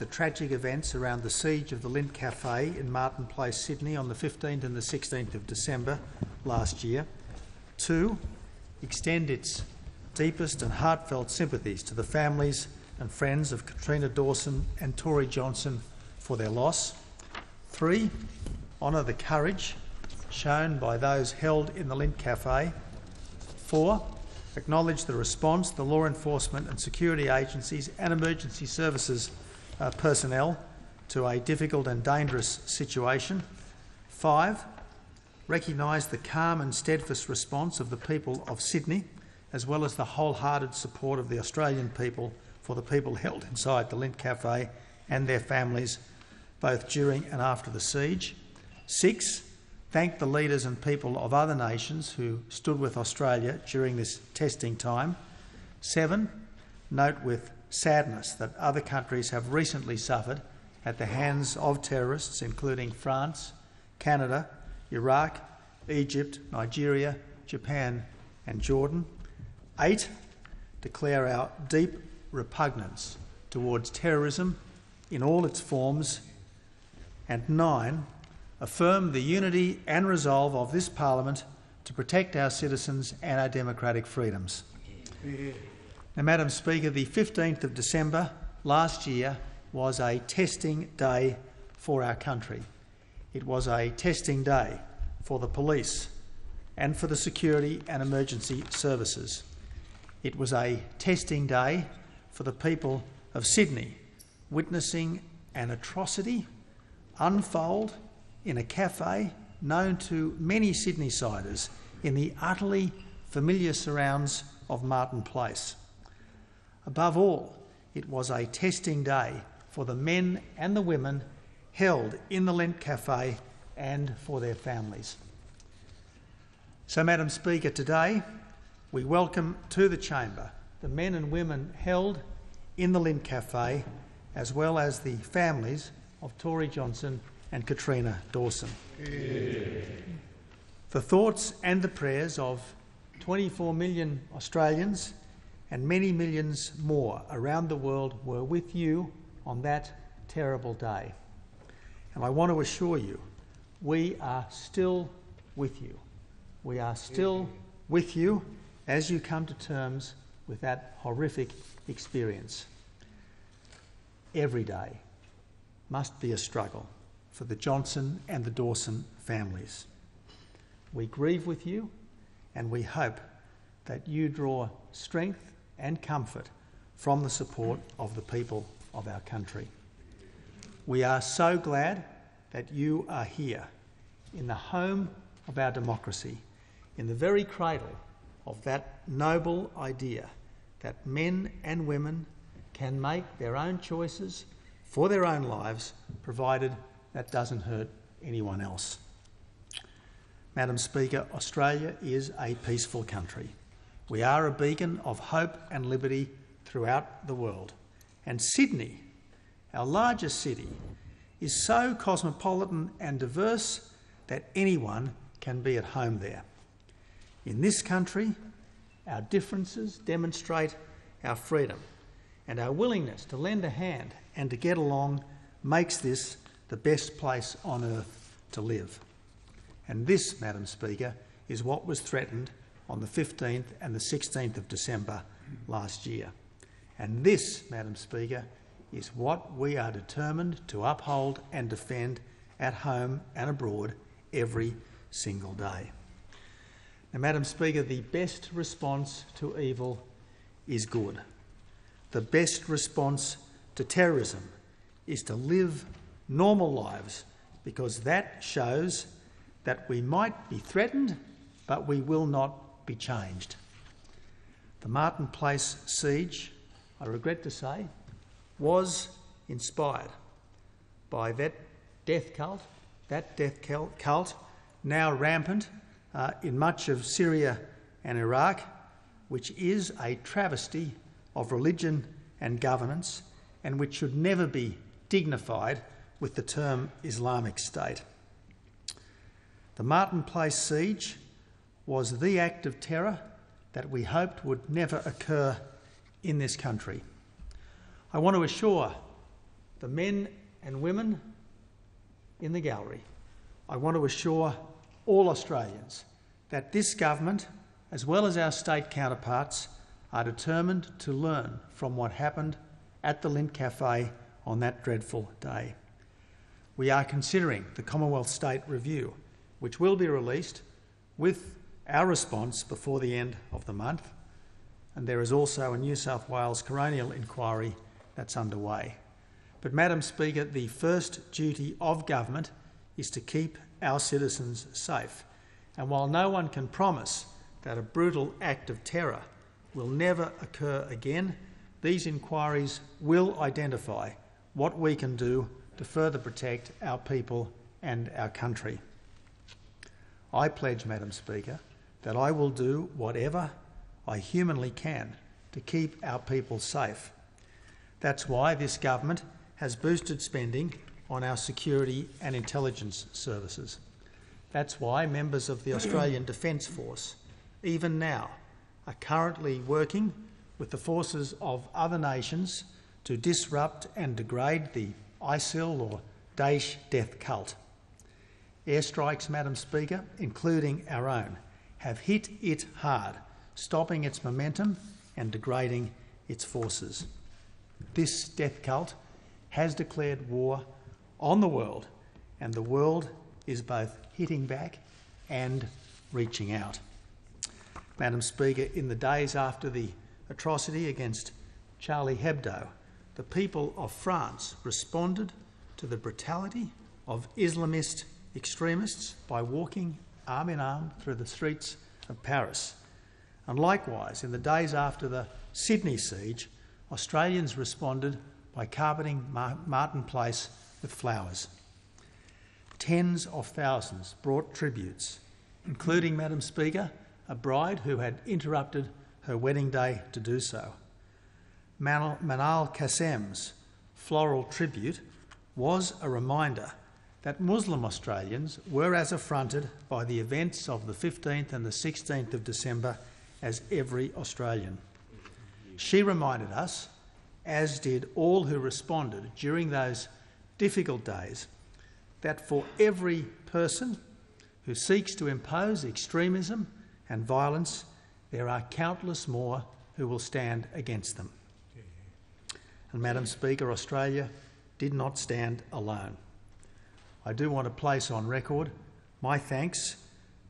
the tragic events around the siege of the Lindt Cafe in Martin Place, Sydney on the 15th and the 16th of December last year. 2, extend its deepest and heartfelt sympathies to the families and friends of Katrina Dawson and Tory Johnson for their loss. 3, honour the courage shown by those held in the Lindt Cafe. 4, acknowledge the response the law enforcement and security agencies and emergency services personnel to a difficult and dangerous situation. 5, recognise the calm and steadfast response of the people of Sydney, as well as the wholehearted support of the Australian people for the people held inside the Lindt Cafe and their families, both during and after the siege. 6, thank the leaders and people of other nations who stood with Australia during this testing time. 7, note with sadness that other countries have recently suffered at the hands of terrorists, including France, Canada, Iraq, Egypt, Nigeria, Japan and Jordan. 8, declare our deep repugnance towards terrorism in all its forms. And 9, affirm the unity and resolve of this Parliament to protect our citizens and our democratic freedoms. Now, Madam Speaker, the 15th of December last year was a testing day for our country. It was a testing day for the police and for the security and emergency services. It was a testing day for the people of Sydney, witnessing an atrocity unfold in a cafe known to many Sydney-siders in the utterly familiar surrounds of Martin Place. Above all, it was a testing day for the men and the women held in the Lindt Cafe and for their families. So, Madam Speaker, today we welcome to the chamber the men and women held in the Lindt Cafe, as well as the families of Tory Johnson and Katrina Dawson. Yeah. The thoughts and the prayers of 24 million Australians and many millions more around the world were with you on that terrible day. And I want to assure you, we are still with you. We are still with you as you come to terms with that horrific experience. Every day must be a struggle for the Johnson and the Dawson families. We grieve with you, and we hope that you draw strength and comfort from the support of the people of our country. We are so glad that you are here in the home of our democracy, in the very cradle of that noble idea that men and women can make their own choices for their own lives, provided that doesn't hurt anyone else. Madam Speaker, Australia is a peaceful country. We are a beacon of hope and liberty throughout the world. And Sydney, our largest city, is so cosmopolitan and diverse that anyone can be at home there. In this country, our differences demonstrate our freedom, and our willingness to lend a hand and to get along makes this the best place on earth to live. And this, Madam Speaker, is what was threatened on the 15th and the 16th of December last year. And this, Madam Speaker, is what we are determined to uphold and defend at home and abroad every single day. Now, Madam Speaker, the best response to evil is good. The best response to terrorism is to live normal lives, because that shows that we might be threatened, but we will not be changed. The Martin Place siege, I regret to say, was inspired by that death cult now rampant in much of Syria and Iraq, which is a travesty of religion and governance, and which should never be dignified with the term Islamic State. The Martin Place siege was the act of terror that we hoped would never occur in this country. I want to assure the men and women in the gallery, I want to assure all Australians that this government, as well as our state counterparts, are determined to learn from what happened at the Lindt Cafe on that dreadful day. We are considering the Commonwealth State Review, which will be released with our response before the end of the month, and there is also a New South Wales coronial inquiry that's underway. But, Madam Speaker, the first duty of government is to keep our citizens safe. And while no one can promise that a brutal act of terror will never occur again, these inquiries will identify what we can do to further protect our people and our country. I pledge, Madam Speaker, that I will do whatever I humanly can to keep our people safe. That's why this government has boosted spending on our security and intelligence services. That's why members of the Australian Defence Force, even now, are currently working with the forces of other nations to disrupt and degrade the ISIL or Daesh death cult. Airstrikes, Madam Speaker, including our own, have hit it hard, stopping its momentum and degrading its forces. This death cult has declared war on the world, and the world is both hitting back and reaching out. Madam Speaker, in the days after the atrocity against Charlie Hebdo, the people of France responded to the brutality of Islamist extremists by walking arm in arm through the streets of Paris. And likewise, in the days after the Sydney siege, Australians responded by carpeting Martin Place with flowers. Tens of thousands brought tributes, including, Madam Speaker, a bride who had interrupted her wedding day to do so. Manal Qassem's floral tribute was a reminder that Muslim Australians were as affronted by the events of the 15th and the 16th of December as every Australian. She reminded us, as did all who responded during those difficult days, that for every person who seeks to impose extremism and violence, there are countless more who will stand against them. And, Madam Speaker, Australia did not stand alone. I do want to place on record my thanks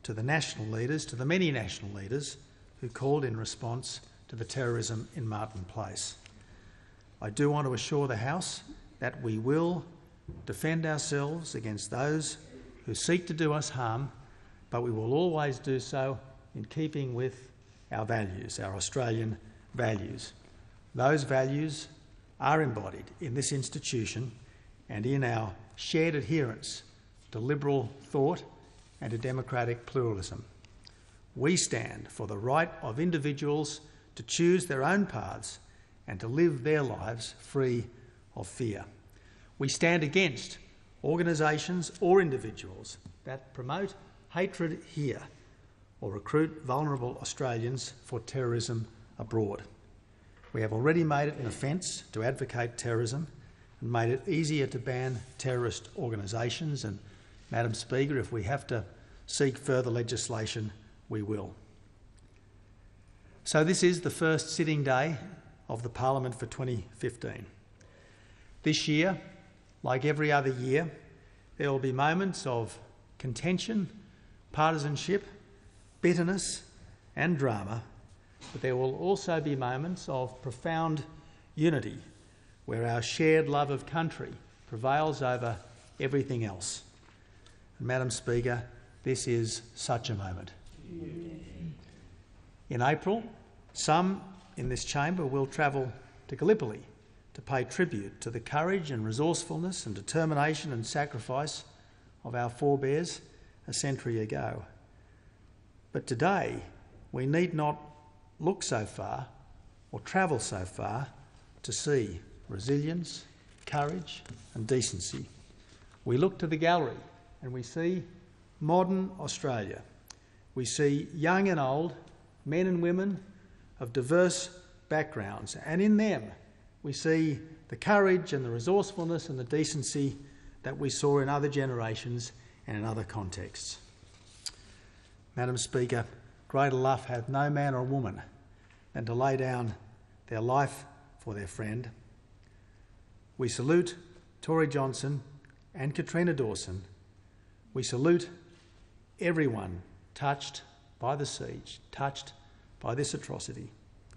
to the national leaders, to the many national leaders who called in response to the terrorism in Martin Place. I do want to assure the House that we will defend ourselves against those who seek to do us harm, but we will always do so in keeping with our values, our Australian values. Those values are embodied in this institution and in our shared adherence to liberal thought and to democratic pluralism. We stand for the right of individuals to choose their own paths and to live their lives free of fear. We stand against organisations or individuals that promote hatred here or recruit vulnerable Australians for terrorism abroad. We have already made it an offence to advocate terrorism and made it easier to ban terrorist organisations, and, Madam Speaker, if we have to seek further legislation, we will. So this is the first sitting day of the Parliament for 2015. This year, like every other year, there will be moments of contention, partisanship, bitterness and drama, but there will also be moments of profound unity where our shared love of country prevails over everything else. And, Madam Speaker, this is such a moment. In April, some in this chamber will travel to Gallipoli to pay tribute to the courage and resourcefulness and determination and sacrifice of our forebears a century ago. But today, we need not look so far or travel so far to see resilience, courage and decency. We look to the gallery and we see modern Australia. We see young and old, men and women of diverse backgrounds, and in them we see the courage and the resourcefulness and the decency that we saw in other generations and in other contexts. Madam Speaker, greater love hath no man or woman than to lay down their life for their friend. We salute Tory Johnson and Katrina Dawson. We salute everyone touched by the siege, touched by this atrocity,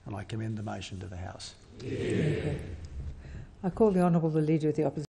and I commend the motion to the House. I call the Honourable the Leader of the Opposition.